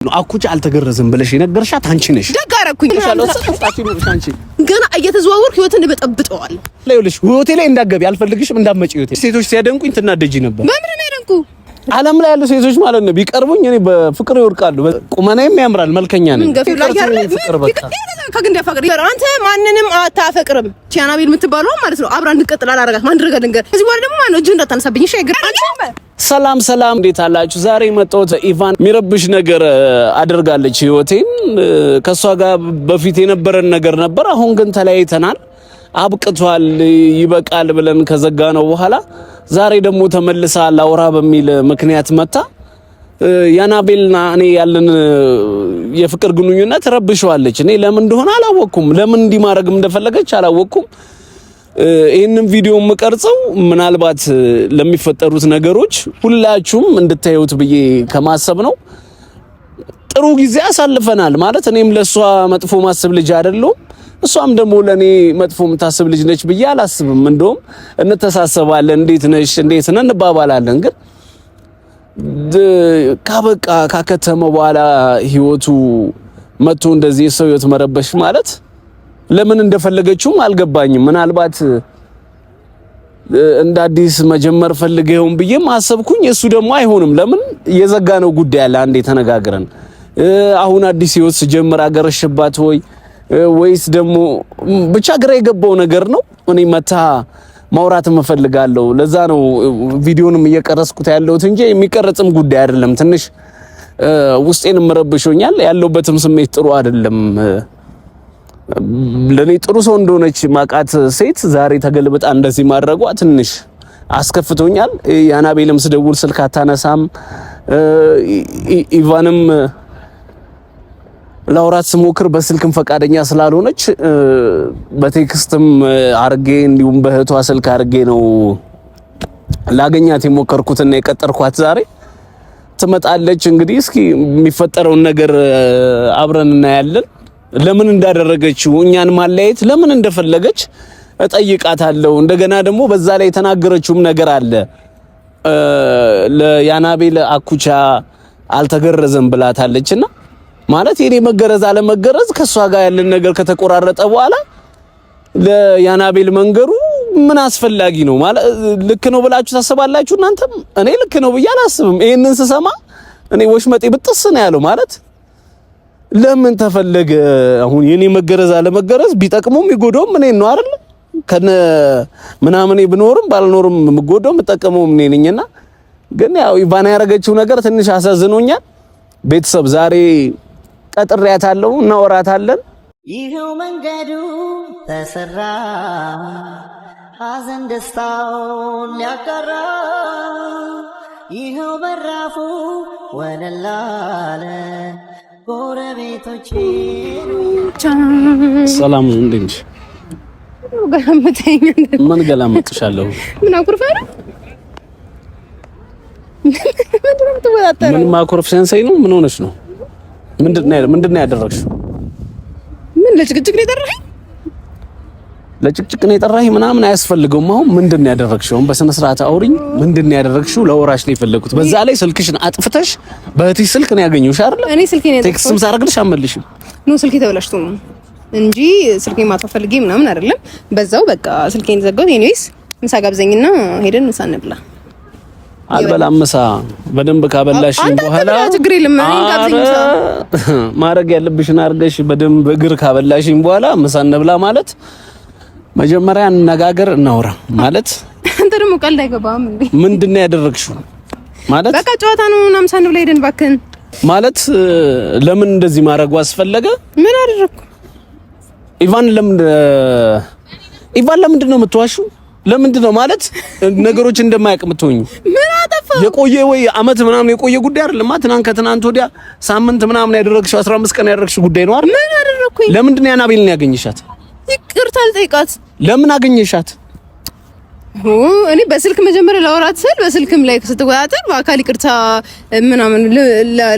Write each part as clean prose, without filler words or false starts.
አኩቻ አልተገረዘም ብለሽ የነገርሻት አንቺ ነሽ። ደግ አደረኩኝ። ገና እየተዘዋወርኩ ህይወትን እበጠብጠዋለሁ። ለይልሽ ሆቴል ላይ እንዳትገቢ አልፈልግሽም፣ እንዳትመጪ ሆቴል። ሴቶች ሲያደንቁኝ ትናደጂ ነበር። በምን ነው ያደንቁ? ዓለም ላይ ያሉ ሴቶች ማለት ነው ቢቀርቡኝ እኔ በፍቅር ይወርቃሉ። ቁመናዬም ያምራል፣ መልከኛ ነኝ። ፍቅር በቃ አንተ ማንንም አታፈቅርም። ቻናቤል የምትባለው ማለት ነው አብራ እንድትቀጥል አላረጋት ማን ድረጋ ድንገር እዚህ በኋላ ደግሞ ማን ነው እጅ እንዳታነሳብኝ። እሺ ሰላም ሰላም፣ እንዴት አላችሁ? ዛሬ መጣሁት ኢቫን የሚረብሽ ነገር አድርጋለች ህይወቴን። ከሷ ጋር በፊት የነበረን ነገር ነበር፣ አሁን ግን ተለያይተናል፣ አብቅቷል፣ ይበቃል ብለን ከዘጋ ነው በኋላ ዛሬ ደግሞ ተመልሳ ላውራ በሚል ምክንያት መጣ። ያናቤልና እኔ ያለን የፍቅር ግንኙነት ረብሸዋለች። እኔ ለምን እንደሆነ አላወቅኩም፣ ለምን እንዲማረግም እንደፈለገች አላወቅኩም። ይሄንን ቪዲዮ የምቀርጸው ምናልባት ለሚፈጠሩት ነገሮች ሁላችሁም እንድታዩት ብዬ ከማሰብ ነው። ጥሩ ጊዜ አሳልፈናል ማለት እኔም ለሷ መጥፎ ማሰብ ልጅ አይደለሁም፣ እሷም ደግሞ ለኔ መጥፎ የምታስብ ልጅ ነች ብዬ አላስብም። እንደውም እንተሳሰባለን፣ እንዴት ነሽ እንዴት ነን እንባባላለን። ግን ካበቃ ካከተመ በኋላ ህይወቱ መጥቶ እንደዚህ የሰው ህይወት መረበሽ ማለት ለምን እንደፈለገችውም አልገባኝም። ምናልባት እንደ አዲስ መጀመር ፈልገውም ብዬም አሰብኩኝ። እሱ ደግሞ አይሆንም፣ ለምን የዘጋነው ጉዳይ አለ አንዴ ተነጋግረን። አሁን አዲስ ህይወት ሲጀምር አገረሽባት ወይስ ደግሞ ብቻ ግራ የገባው ነገር ነው። እኔ መታ ማውራት እፈልጋለሁ። ለዛ ነው ቪዲዮንም እየቀረስኩት ያለሁት እንጂ የሚቀርጽም ጉዳይ አይደለም። ትንሽ ውስጤንም ረብሾኛል፣ ያለውበትም ስሜት ጥሩ አይደለም። ለኔ ጥሩ ሰው እንደሆነች ማቃት ሴት ዛሬ ተገልብጣ እንደዚህ ማድረጓ ትንሽ አስከፍቶኛል። ያናቤልም ስደውል ስልክ አታነሳም። ኢቫንም ላውራት ስሞክር በስልክም ፈቃደኛ ስላልሆነች በቴክስትም አርጌ እንዲሁም በእህቷ ስልክ አርጌ ነው ላገኛት የሞከርኩትና የቀጠርኳት። ዛሬ ትመጣለች። እንግዲህ እስኪ የሚፈጠረውን ነገር አብረን እናያለን። ለምን እንዳደረገችው እኛን ማለያየት ለምን እንደፈለገች እጠይቃታለሁ። እንደገና ደግሞ በዛ ላይ የተናገረችውም ነገር አለ። ለያናቤል አኩቻ አልተገረዘም ብላታለችና ማለት የኔ መገረዝ አለመገረዝ ከሷ ጋር ያለን ነገር ከተቆራረጠ በኋላ ለያናቤል መንገሩ ምን አስፈላጊ ነው? ማለት ልክ ነው ብላችሁ ታስባላችሁ እናንተም? እኔ ልክ ነው ብዬ አላስብም። ይሄንን ስሰማ እኔ ወሽመጤ ብጥስ ነው ያለው። ማለት ለምን ተፈለገ? አሁን የኔ መገረዝ አለመገረዝ ቢጠቅሙም ይጎዳውም እኔ ነው አይደል? ከነ ምናምን ብኖርም ባልኖርም ምጎዳው ምጠቀመው እኔ ነኝና፣ ግን ያው ኢቫና ያረገችው ነገር ትንሽ አሳዝኖኛል። ቤተሰብ ዛሬ ቀጥሬያታለሁ፣ እናወራታለን። ይሄው መንገዱ ተሰራ ሐዘን ደስታውን ሊያቀራ፣ ይሄው በራፉ ወለላለ ጎረቤቶቼ። ሰላም እንዴት ነሽ? ገላመጠኝ። ምን ገላመጥሻለሁ? ምን አኩርፈራ? ምን ማኩርፍ ሰንሰይ ነው? ምን ሆነሽ ነው? ምንድነው ያደረግሽው? ምን ለጭቅጭቅ ነው የጠራኸኝ? ለጭቅጭቅ ነው የጠራኸኝ ምናምን አያስፈልገውም። አሁን ምንድነው ያደረግሽው? በስነ ስርዓት አውሪኝ። ምንድነው ያደረግሽው? ለወራሽ ነው የፈለኩት። በዛ ላይ ስልክሽን አጥፍተሽ በእህትሽ ስልክ ነው ያገኘሁሽ አይደል? እኔ ስልኬን ቴክስትም ሳረግልሽ አመልሽም ነው። ስልኬ ተበላሽቶ ነው እንጂ ስልኬን ማጥፋት ፈልጌ ምናምን አይደለም። በዛው በቃ ስልኬን ዘጋሁት። ኤኒዌይስ ምሳ ጋብዘኝና ሄደን ምሳ እንብላ። አልበላም። ምሳ በደንብ ካበላሽኝ በኋላ ችግር የለም። ማድረግ ያለብሽን አድርገሽ በደንብ እግር ካበላሽኝ በኋላ ምሳ እንብላ ማለት መጀመሪያ እንነጋገር፣ እናውራ ማለት። አንተ ደግሞ ቀልድ አይገባም እንዴ? ምንድነው ያደረግሽው? ማለት በቃ ጨዋታ ነው። ምሳ እንብላ ሄደን ባክን ማለት ለምን እንደዚህ ማድረግ አስፈለገ? ምን አደረኩ? ኢቫን ለምንድን ነው የምትዋሺው? ለምንድን ነው ማለት ነገሮች እንደማያውቅ የምትሆኚ? ምን አጠፋ? የቆየ ወይ አመት ምናምን የቆየ ጉዳይ አይደለም። ከትናንት ወዲያ ሳምንት ምናምን ያደረግሽው 15 ቀን ያደረግሽው ጉዳይ ነው አይደል? ምን አደረኩኝ? ለምንድን ነው ያናቤልን ያገኘሻት? ይቅርታ ልጠይቃት። ለምን አገኘሻት? እኔ በስልክ መጀመሪያ ላወራት ስል በስልክም ላይ ስትወያተር በአካል ይቅርታ ምናምን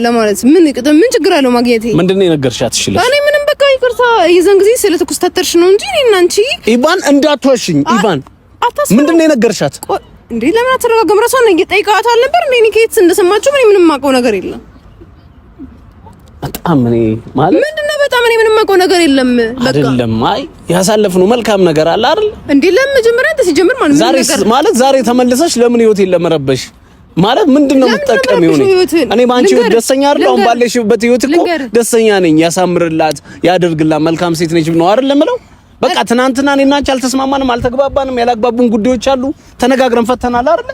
ለማለት ምን ችግር አለው ማግኘቴ? ምንድነው የነገርሻት? እሺ እኔ ምንም በቃ ይቅርታ የዛን ጊዜ ስለተኩስታተርሽ ነው እንጂ እኔና አንቺ ኢቫን እንዳትዋሽኝ። ኢቫን ምንድነው የነገርሻት? እንዴ ለምን አትረጋጋም? ራሷን እየጠይቃት አልነበር እንዴ? እኔ ከየት እንደሰማችሁ ምንም የማውቀው ነገር የለም። በጣም እኔ ማለት ምንድነው በጣም እኔ ምንም የማውቀው ነገር የለም። በቃ አይደለም አይ ያሳለፍነው መልካም ነገር አለ አይደል እንዴ? ለመጀመሪያ አንተ ሲጀምር ማለት ዛሬ ተመልሰሽ ለምን ህይወቴን ለመረበሽ ማለት ምንድነው የምትጠቀሚው? እኔ ባንቺ ደስተኛ አይደል? አሁን ባለሽበት ህይወት እኮ ደስተኛ ነኝ። ያሳምርላት ያደርግላት መልካም ሴት ነች ነው አይደል የምለው። በቃ ትናንትና እኔና አንቺ አልተስማማንም፣ አልተግባባንም፣ ያላግባቡን ጉዳዮች አሉ። ተነጋግረን ፈተናል አይደል?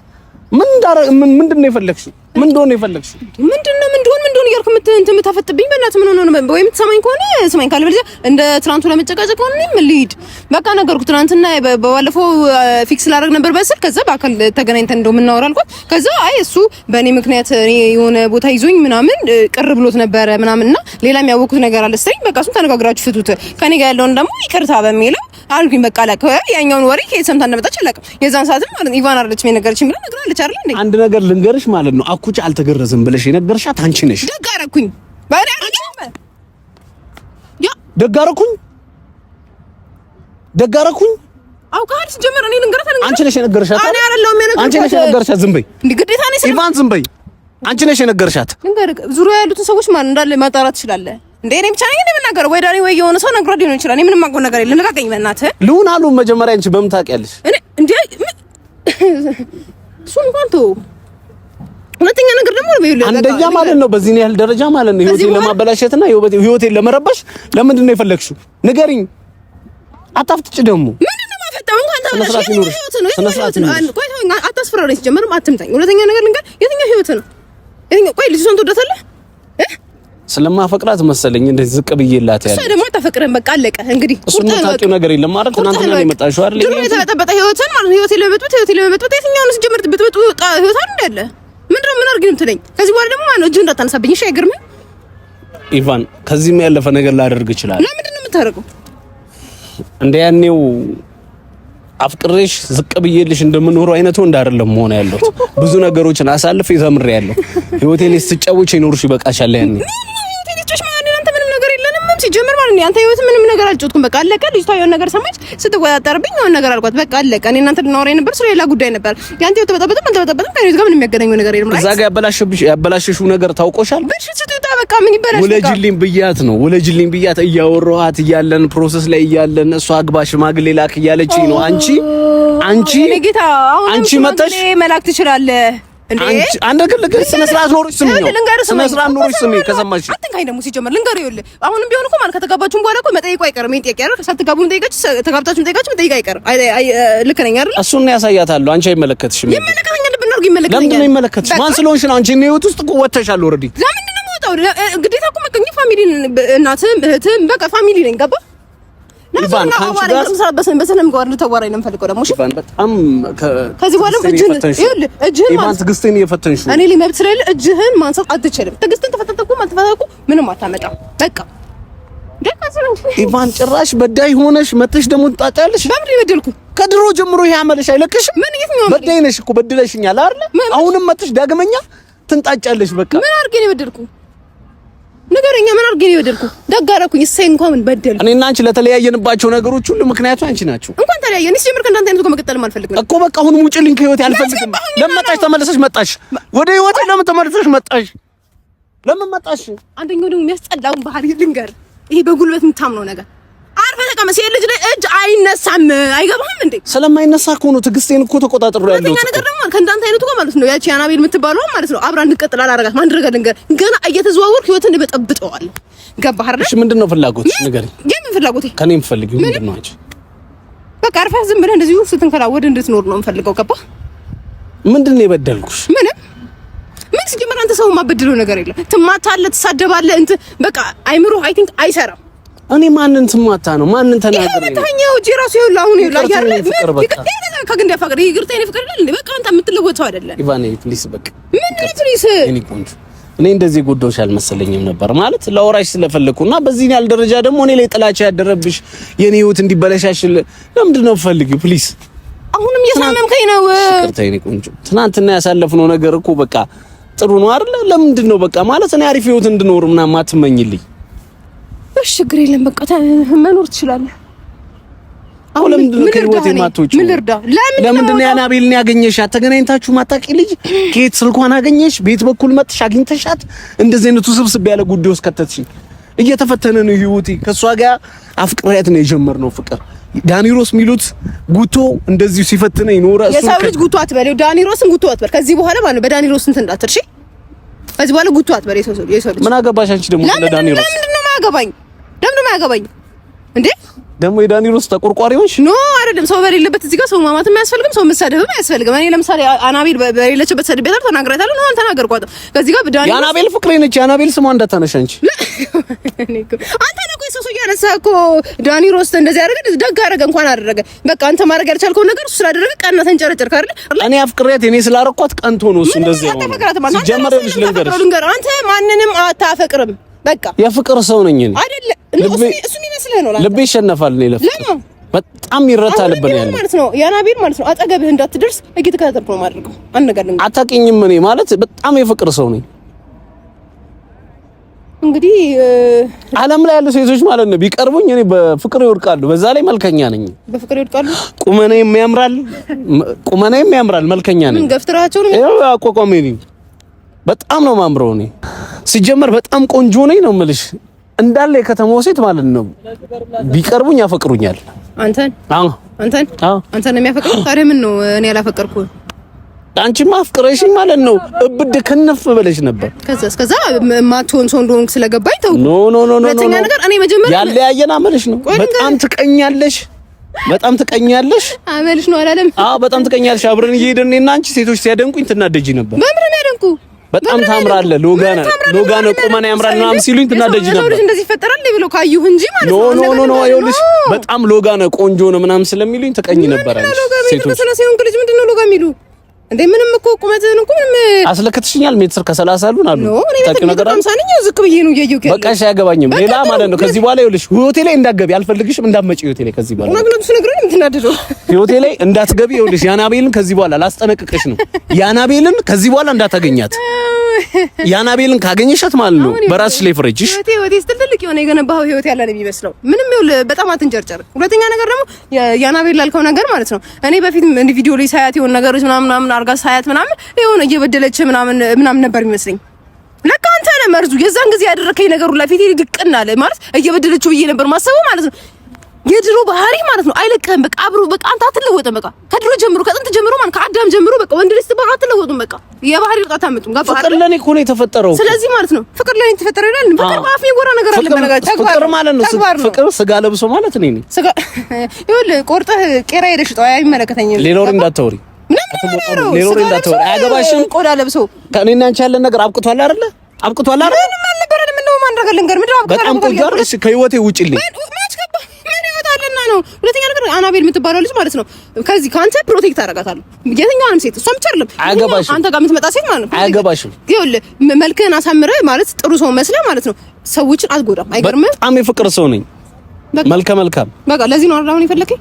ምንድነው የፈለግሽው? ምን እንደሆነ የፈለግሽው ምንድነው እያልኩ የምታፈጥብኝ በእናትህ ምን ሆነ ነው? ወይ የምትሰማኝ ከሆነ ስማኝ፣ ካልበለዚያ እንደ ትናንቱ ለመጨቃጨቅ ከሆነ ምን ልሂድ? በቃ ነገርኩ። ትናንትና በባለፈው ፊክስ ላደርግ ነበር በስልክ፣ ከዛ በአካል ተገናኝተን እንደው የምናወራ አልኳት። ከዛ አይ እሱ በእኔ ምክንያት እኔ የሆነ ቦታ ይዞኝ ምናምን ቅር ብሎት ነበረ ምናምንና ሌላ የሚያወቁት ነገር አለ ስለኝ፣ በቃ እሱን ተነጋግራችሁ ፍቱት፣ ከኔ ጋር ያለውን ደግሞ ይቅርታ በሚለው አልኩኝ። በቃ አላከ ያኛውን ወሬ ከየት ሰምታ እንደመጣች አላውቅም። የዛን ሰዓትም ማለት ኢቫን አይደለች የነገረችኝ ብላ ነግራለች አይደል እንዴ? አንድ ነገር ልንገርሽ ማለት ነው አኩቻ አልተገረዘም ብለሽ የነገርሻት አንቺ ነሽ። ደጋረኩኝ ባሪ አረጋም ያ ደጋረኩኝ አውቃል ሲጀመር እኔ ልንገራት አለኝ። አንቺ ነሽ የነገርሻት። እኔ አይደለሁም የነገርሻት። አንቺ ነሽ የነገርሻት። ዝም በይ እንዴ ግዴታ ነኝ። ኢቫን ዝም በይ። አንቺ ነሽ የነገርሻት። ልንገርህ ዙሪያ ያሉትን ሰዎች ማን እንዳለ ማጣራት ትችላለህ እንዴ? እኔ ብቻ ነኝ የምናገረው ወይ ዳኒ ወይ የሆነ ሰው ነግሮ ሊሆን ይችላል። እኔ ምንም አውቀው ነገር የለም። ልቀቀኝ በእናትህ። ልሁን አሉ መጀመሪያ አንቺ በምን ታውቂያለሽ? እኔ እንዴ እሱን እንኳን ተው። ሁለተኛ ነገር ደግሞ አንደኛ ማለት ነው በዚህ ያህል ደረጃ ማለት ነው ህይወቴን ለማበላሸትና ህይወቴን ለመረበሽ ለምንድን ነው የፈለግሽው? ንገሪኝ። አታፍጥጭ ደግሞ ምንድን ነው ማፈጣው? እንኳን ተበላሽ ህይወት ነው። ቆይ አታስፈራረኝ። ሲጀመርም አትምታኝ። ሁለተኛ ነገር ልንገር፣ የትኛው ህይወት ነው? የትኛው? ቆይ ልጅቷን ትወዳታለህ? ስለማፈቅራት መሰለኝ እንደዚህ ዝቅ ብዬላት ያለ። እሷ ደግሞ አታፈቅረን። በቃ አለቀ እንግዲህ። እሱን የምታውቂው ነገር የለም ማለት ትናንትና ነው የመጣሽው አይደል? ድሮ የተበጠበጠ ህይወትን ማለት ህይወቴን ለመበጥበጥ የትኛው ነው ሲጀመር ብትበጡ ህይወት አይደል ያለ? ምንድነው ምን አድርጊ ነው የምትለኝ? ከዚህ በኋላ ደግሞ ማነው እጅህን እንዳታነሳብኝ እሺ? አይገርምም ኢቫን፣ ከዚህም ያለፈ ነገር ላደርግ ይችላል። ለምንድን ነው የምታደርገው? እንደ ያኔው አፍቅሬሽ ዝቅ ብዬልሽ እንደምኖረው አይነቱ እንዳይደለም መሆን ያለው። ብዙ ነገሮችን አሳልፌ ተምሬያለሁ። ህይወቴ ላይ ስትጫወች ይኖርሽ ይበቃሻል። ያኔ ሲጀምር ማለት ነው አንተ ህይወት ምንም ነገር አልጮትኩም። በቃ አለቀ። ልጅቷ የሆነ ነገር ሰማች፣ ስትቆጣጠርብኝ የሆነ ነገር አልኳት። በቃ አለቀ። እኔ እናንተ ልናወራ ነበር ስለ ሌላ ጉዳይ ነበር። ያንተ ተበጣበጠም አልተበጣበጠም ከኔ ጋር ምንም የሚያገናኘው ነገር የለም። እዛ ጋር ያበላሽሽው ነገር ታውቆሻል። በሽታ በቃ ምን ይበላሽ? ወለጅልኝ ብያት እያወራኋት እያለን ፕሮሰስ ላይ እያለን እሷ አግባ ሽማግሌ ላክ እያለችኝ ነው። አንቺ መተሽ መላክ ትችላለህ እንዴ? አንድ ነገር ስነ ስርዓት ኖርሽ ስሚ ነው ስነ ስርዓት ኖርሽ ስሚ። ከሰማሽ አትንካኝ ደግሞ ሲጀመር ልንገርህ። ይኸውልህ አሁንም ቢሆን እኮ ማለት ከተጋባችሁም በኋላ እኮ መጠየቁ አይቀርም። ምን ጥያቄ አይደል? ሳትጋቡም ጠይቃችሁ ተጋብታችሁም ጠይቃችሁ መጠየቅ አይቀርም። ልክ ነኝ አይደል? እሱን ነው ያሳያታለሁ። አንቺ አይመለከትሽም። ይመለከተኛል። ብናርግ ይመለከተኛል። ለምንድን ነው የሚመለከትሽ? ማን ስለሆንሽ ነው? አንቺ ነው ህይወት ውስጥ እኮ ወጥተሻል ኦልሬዲ። ለምንድን ነው የምወጣው? ግዴታ እኮ መቀኝ ፋሚሊ፣ እናትም እህትም በቃ ፋሚሊ ነኝ። ገባ ኢቫን ካንቺ ጋር በሰላም ጋር ልታወራኝ ነው የምፈልገው። ደግሞ እሺ ኢቫን በጣም ከዚህ በኋላ እጅህን ኢቫን ትዕግስትን እየፈተንሽ ነው። እኔ ሊመብት ስለሌለ እጅህን ማንሳት አትችልም። ትዕግስትን ተፈተተኩ ማትፈተኩ ምንም አታመጣም። በቃ ኢቫን ጭራሽ በዳይ ሆነሽ መተሽ ደግሞ ትጣጣለሽ። በምን ይበደልኩ? ከድሮ ጀምሮ ይሄ አመለሽ አይለቅሽም። ምን ይሄኛው በዳይ ነሽ እኮ በድለሽኛል አይደል? አሁንም መተሽ ዳግመኛ ትንጣጫለሽ። በቃ ምን አድርጌ ነው የበደልኩ? ነገረኛ ምን አድርጌ ነው የበደልኩ? ደጋረኩኝ እሰይ እንኳን ምን በደልኩ? እኔና አንቺ ለተለያየንባቸው ነገሮች ሁሉ ምክንያቱ አንቺ ናችሁ። እንኳን ተለያየን እሺ፣ ጀምር ከእንዳንተ አይነቱ መቀጠልም አልፈልግም እኮ በቃ አሁን ሙጭልኝ ከህይወቴ አልፈልግም። ለምን መጣሽ? ተመለሰሽ መጣሽ ወደ ህይወቴ። ለምን ተመለሰሽ መጣሽ? ለምን መጣሽ? አንደኛው ደግሞ የሚያስጠላውን ባህሪ ልንገር፣ ይሄ በጉልበት የምታምነው ነገር አርፈህ ተቀመጥ። ልጅ ላይ እጅ አይነሳም። አይገባህም እንዴ? ስለማይነሳ እኮ ነው ትዕግስቴን እኮ ተቆጣጥሮ ያለው። ሁለተኛ ነገር ደግሞ ከእንዳንተ አይነቱ ጋር ማለት ነው ያቺ አናቤል የምትባለው ማለት ነው አብራ እንድትቀጥል አላረጋት። ማን ድረጋ ልንገር፣ ገና እየተዘዋወርክ ህይወትን በጠብጠዋለሁ። ገባህ አይደል? እሺ ምንድነው ፍላጎትሽ? ንገሪኝ። የምን ፍላጎቴ? ከኔ የምፈልጊው ምንድነው አንቺ? በቃ አርፈህ ዝም ብለህ እንደዚሁ ስትንከራወድ እንድትኖር ነው የምፈልገው። ገባህ? ምንድነው የበደልኩሽ? ምን ሲጀመር አንተ ሰው ማበድለው ነገር የለም። ትማታለህ፣ ትሳደባለህ። በቃ አይምሮ አይ ቲንክ አይሰራም። እኔ ማንን ትማታ ነው? ማንን ተናገረ? ይሄ ታኛው ጂራሱ ይኸውልህ አሁን ይኸውልህ ያለ ከግንዳ ፈቅር ይግርታ እኔ ፍቅር አይደል? በቃ አንተ የምትለወጠው አይደለም። ኢቫን ፕሊስ በቃ ምን ፕሊስ እኔ ቆንጆ እኔ እንደዚህ ጎዶሽ አልመሰለኝም ነበር ማለት ለወራሽ ስለፈለኩና በዚህ ያህል ደረጃ ደግሞ እኔ ላይ ጥላቻ ያደረብሽ የኔ ህይወት እንዲበለሻሽል ለምንድን ነው ፈልጊው? ፕሊስ አሁንም እየሳመምከኝ ነው። ይቅርታ እኔ ቆንጆ ትናንትና ያሳለፍነው ነገር እኮ በቃ ጥሩ ነው አይደል? ለምንድን ነው በቃ ማለት እኔ አሪፍ ህይወት እንድኖር ምናምን አትመኝልኝ? እሺ ችግር የለም በቃ መኖር ትችላለህ። አሁን ለምንድን ነው ከህይወቴ ማጥቶች? ለምንድን ነው አናቤልን ያገኘሻት? ተገናኝታችሁ ማታቂ ልጅ ከየት ስልኳን አገኘሽ? ቤት በኩል መጥሽ አግኝተሻት? እንደዚህ አይነቱ ስብስብ ያለ ጉዳይ ውስጥ ከተትሽ። እየተፈተነ ነው ህይወቴ። ከሷ ጋር አፍቅሪያት ነው የጀመርነው ፍቅር። ዳኒሮስ ሚሉት ጉቶ እንደዚህ ሲፈትነ ይኖር እሱ የሰው ልጅ ጉቶ አትበለው። ዳኒሮስን ጉቶ አትበል ከዚህ በኋላ ማለት ነው። በዳኒሮስ እንትን እንዳትርሺ። ከዚህ በኋላ ጉቶ አትበል። የሰው ልጅ ምን አገባሽ አንቺ ደግሞ ለዳኒሮስ? ለምንድን ነው የማያገባኝ? ለምንድን ነው የማያገባኝ እንዴ? ደግሞ የዳኒሮስ ተቆርቋሪ ሆንሽ? ኖ አይደለም። ሰው በሌለበት እዚህ ጋር ሰው ማማትም አያስፈልግም፣ ሰው መሳደብም አያስፈልግም። እኔ ለምሳሌ አናቤል በሌለችበት ሰድቤታል ተናግራታለሁ ነው አልተናገርኳትም። ከዚህ ጋር በዳኒሮስ የአናቤል ፍቅሬ ነች። የአናቤል ስሟ እንዳታነሽ አንቺ። አንተ ነው እኮ ሰው ያነሳ እኮ ዳኒሮስ እንደዚህ ያደረገ ደግ አደረገ እንኳን አደረገ። በቃ አንተ ማድረግ ያልቻልከው ነገር እሱ ስላደረገ ቀና ተንጨረጨርክ አይደል? እኔ አፍቅሬያት እኔ ስላረኳት ቀንቶ ነው እሱ እንደዚህ ነው። ሲጀመር ልጅ ልንገርሽ አንተ ማንንም አታፈቅርም። በቃ የፍቅር ሰው ነኝ እኔ አይደለ? እሱ ይመስልህ ነው። ልቤ ይሸነፋል። እኔ ለፍቅር በጣም ይረታልብኝ ያለ ማለት ነው። ያናቤል ማለት ነው አጠገብህ እንዳትደርስ እየተከታተልኩ ነው ማድረግ። አንድ ነገር ልንገርህ፣ አታውቂኝም። እኔ ማለት በጣም የፍቅር ሰው ነኝ። እንግዲህ ዓለም ላይ ያሉ ሴቶች ማለት ነው ቢቀርቡኝ እኔ በፍቅር ይወድቃሉ። በዛ ላይ መልከኛ ነኝ። በፍቅር ይወድቃሉ። ቁመናዬም ያምራል። መልከኛ ነኝ። ምን ገፍትራቸው ነው? ያው አቋቋሜ ነኝ። በጣም ነው ማምረው። እኔ ሲጀመር በጣም ቆንጆ ነኝ ነው የምልሽ። እንዳለ የከተማው ሴት ማለት ነው ቢቀርቡኝ ያፈቅሩኛል። አንተን ነው የሚያፈቅሩ? ታዲያ ምን ነው እኔ ያላፈቀርኩህ? አንቺማ አፍቅረሽኝ ማለት ነው እብድ ከነፍ ብለሽ ነበር። ከዛ ማቶን ሰው እንደሆንክ ስለገባኝ ተው። ኖ ሁለተኛ ነገር እኔ መጀመሪያ ያለያየን አመልሽ ነው። በጣም ትቀኛለሽ አመልሽ ነው አላለም? አዎ በጣም ትቀኛለሽ። አብረን እየሄድን እኔና አንቺ ሴቶች ሲያደንቁኝ ትናደጂ ነበር። በምን ያደንቁ? በጣም ታምራለህ፣ ሎጋና ቁመና ያምራል ምናምን ሲሉኝ ትናደጂ ነበር። እንደዚህ ይፈጠራል ብለው ካዩህ እንጂ ማለት ነው። ኖ ይኸውልሽ በጣም ሎጋና ቆንጆ ነው ምናምን ስለሚሉኝ ተቀኝ ነበር። ሴቶች ስለሰውን ልጅ ምንድነው ሎጋ የሚሉ እንዴ? ምንም እኮ ቁመትህን እኮ ምንም አስለክትሽኛል። ሜትር ከ30 አሉን አሉ ታውቂው ነገር አለ። ዝቅ ብዬ ነው እያየሁ በቃ እሺ፣ አያገባኝም ሌላ ማለት ነው። ከዚህ በኋላ ይኸውልሽ ህይወቴ ላይ እንዳትገቢ አልፈልግሽም። እንዳትመጪ ህይወቴ ላይ ከዚህ በኋላ ህይወቴ ላይ እንዳትገቢ። ይኸውልሽ ያናቤልን ከዚህ በኋላ ላስጠነቅቅሽ ነው። ያናቤልን ከዚህ በኋላ እንዳታገኛት። ያናቤልን ካገኘሻት ማለት ነው በራስሽ ላይ ፍረጅሽ። ህይወቴ ስትልልቅ የሆነ የገነባው ህይወት ያለ ነው የሚመስለው። ምንም ይኸውልህ በጣም አትንጨርጨር። ሁለተኛ ነገር ደግሞ ያናቤል ላልከው ነገር ማለት ነው እኔ በፊት እንደ ቪዲዮ ላይ ሳያት የሆነ ነገሮች ምናምን አርጋ ሳያት ምናምን የሆነ እየበደለች ምናምን ነበር የሚመስለኝ። ለካ አንተ ነህ መርዙ። የዛን ጊዜ ያደረከኝ ነገሩ ለፊቴ ድቅና አለ ማለት እየበደለችው ብዬ ነበር ማሰበው ማለት ነው። የድሮ ባህሪ ማለት ነው አይለቅህም። በቃ አብሮ በቃ አንተ አትለወጥም። በቃ ከድሮ ጀምሮ ከጥንት ጀምሮ ማለት ከአዳም ጀምሮ በቃ ወንድ ልጅ ተባራ አትለወጡም። በቃ የባህሪ ልጣት አመጡም። ጋር ፍቅር ለኔ እኮ ነው የተፈጠረው። ስለዚህ ማለት ነው ፍቅር ለኔ የተፈጠረው ይላል። ፍቅር በአፍ የጎራ ነገር አለ በነገራችን። ፍቅር ማለት ነው ፍቅር ስጋ ለብሶ ማለት ነው። እኔ ስጋ ይኸውልህ ቆርጠህ ቄራ ሄደሽ ጠዋይ አይመለከተኝም። ሌሎሪ እንዳታወሪ ሌሎሪ እንዳታወሪ አያገባሽም። ቆዳ ለብሶ ከእኔና አንቺ ያለን ነገር አብቅቷል አይደለ? አብቅቷል አይደል? ምንም አልነበረም። ምነው ማን ነገር ምንድን ነው በጣም ቆንጆ። እሺ ከህይወቴ ውጪልኝ ነው። ሁለተኛ ነገር አናቤል የምትባለው ልጅ ማለት ነው ከዚህ ካንተ ፕሮቴክት አደርጋታለሁ። የትኛውንም ሴት እሷም ቻርለም አንተ ጋር የምትመጣ ሴት ማለት ነው አያገባሽም። ይኸውልህ መልክህን አሳምረህ ማለት ጥሩ ሰው መስለህ ማለት ነው ሰዎችን አትጎዳም። አይገርምም? በጣም የፍቅር ሰው ነኝ። መልካም በቃ ለዚህ ነው አሁን የፈለከኝ።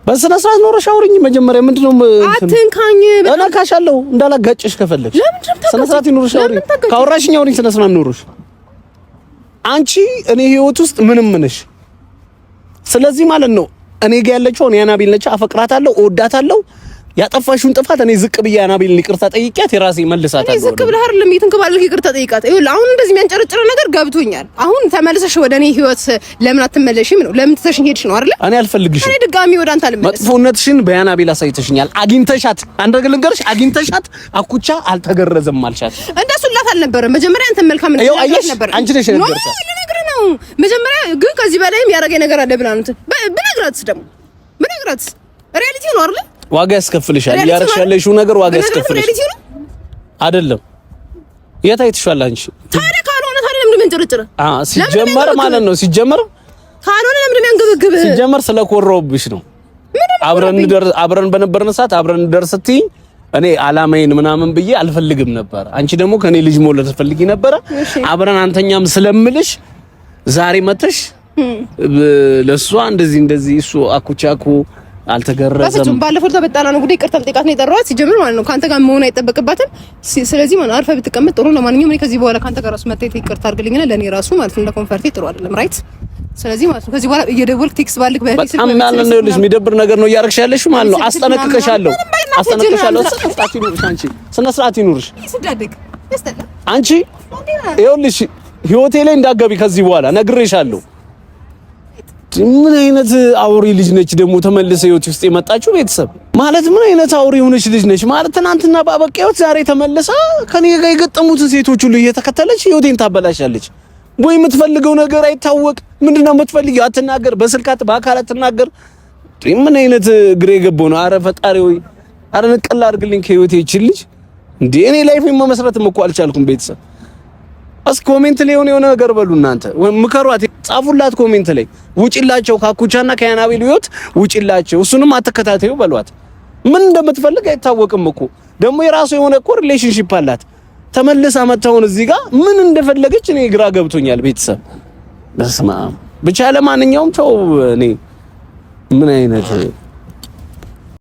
በስነ ስርዓት ኖረሽ አውሪኝ መጀመሪያ። ምንድነው አትንካኝ። እነካሻለሁ እንዳላጋጭሽ ከፈለግሽ ስነ ስርዓት ይኖርሽ አውሪኝ። ካወራሽኝ አውሪኝ ስነ ስርዓት ኖርሽ። አንቺ እኔ ህይወት ውስጥ ምንም ነሽ። ስለዚህ ማለት ነው እኔ ጋር ያለችው ያናቤል ነች። አፈቅራታለሁ፣ እወዳታለሁ። ያጠፋሽውን ጥፋት እኔ ዝቅ ብዬ ያናቤልን ይቅርታ ጠይቂያት የራሴ መልሳታለሁ። እኔ ዝቅ ብለህ አይደለም የትንከባለህ ይቅርታ ጠይቃት። ይኸውልህ አሁን እንደዚህ የሚያንጨረጭረው ነገር ገብቶኛል። አሁን ተመልሰሽ ወደ እኔ ህይወት ለምን አትመለሽም ነው? ለምን ትተሽኝ ሄድሽ ነው አይደል? እኔ አልፈልግሽም። እኔ ድጋሚ ወደ አንተ አልመለስም። መጥፎነትሽን በያናቤል አሳይተሽኛል። አግኝተሻት አንድ ነገር ልንገርሽ፣ አግኝተሻት አኩቻ አልተገረዘም አልሻት። እንደሱ ላት አልነበረም። መጀመሪያ አንተ መልካም ነበር። አንቺ ነሽ ነገርሻት። መጀመሪያ ግን ከዚህ በላይም ያደረገኝ ነገር አለ ብላ ነው ብነግራትስ ደግሞ ብነግራትስ ሪያሊቲ ነው አይደል? ዋጋ ያስከፍልሻል። ያርሽ ያለሽው ነገር ዋጋ ያስከፍልሻል አይደለም? የት አይተሻል አንቺ? ታዲያ ካልሆነ ታዲያ ለምን መንጨረጨረ? ሲጀመር ማለት ነው ሲጀመር ካልሆነ ለምን የሚያንገበግብህ? ሲጀመር ስለኮረውብሽ ነው። አብረን በነበርን ሰዓት አብረን ደርስትኝ እኔ አላማዬን ምናምን ብዬ አልፈልግም ነበር። አንቺ ደግሞ ከኔ ልጅ መውለድ ትፈልጊ ነበር። አብረን አንተኛም ስለምልሽ ዛሬ መተሽ ለሷ እንደዚህ እሱ አኩቻኩ አልተገረዘም። ባለፈው ተበጣላ ነው ጉዴ ይቅርታ ጠይቃት ነው የጠራኋት። ሲጀምር ማለት ነው ካንተ ጋር መሆን አይጠበቅባትም። ስለዚህ ማለት አርፈህ ብትቀመጥ ጥሩ ነው። ለማንኛውም እኔ ከዚህ በኋላ ካንተ ጋር ራሱ መተት ይቅርታ አድርግልኝና ለኔ ራሱ ማለት ነው ለኮንፈርቴ ጥሩ አይደለም። ራይት ስለዚህ ማለት ነው ከዚህ በኋላ እየደወልክ ቴክስት ባልክ በቴክስት በጣም ማለት ነው ልጅ የሚደብር ነገር ነው እያረግሽ ያለሽ ማለት ነው። አስጠነቅቀሻለሁ። ስነ ስርዓት ይኑርሽ አንቺ። ይኸውልሽ ህይወቴ ላይ እንዳትገቢ ከዚህ በኋላ ነግሬሻለሁ። ምን አይነት አውሪ ልጅ ነች ደግሞ ተመልሰ ህይወት ውስጥ የመጣችው ቤተሰብ ማለት ምን አይነት አውሪ ሆነች ልጅ ነች ማለት ትናንትና ባበቃ ህይወት ዛሬ ተመልሳ ከኔ ጋር የገጠሙትን ሴቶች ሁሉ እየተከተለች ህይወቴን ታበላሻለች። ወይ የምትፈልገው ነገር አይታወቅ። ምንድነው የምትፈልጊው? አትናገር፣ በስልካት በአካል አትናገር። ምን አይነት ግሬ ገቦ ነው? አረ ፈጣሪ ወይ አረ ንቀል አድርግልኝ ከህይወቴ ይችል ልጅ እንዴ! እኔ ላይፌን መመስረትም እኮ አልቻልኩም። ቤተሰብ እስኪ ኮሜንት ላይ የሆነ ነገር በሉ እናንተ፣ ምከሯት፣ ጻፉላት ኮሜንት ላይ ውጪላቸው፣ ካኩቻና ከያናቤል ህይወት ውጪላቸው፣ እሱንም አትከታተዩ በሏት። ምን እንደምትፈልግ አይታወቅም እኮ ደግሞ የራሱ የሆነ እኮ ሪሌሽንሺፕ አላት። ተመልሳ መጣውን እዚህ ጋር ምን እንደፈለገች እኔ ግራ ገብቶኛል። ቤተሰብ በስመ አብ ብቻ ለማንኛውም ተው። እኔ ምን አይነት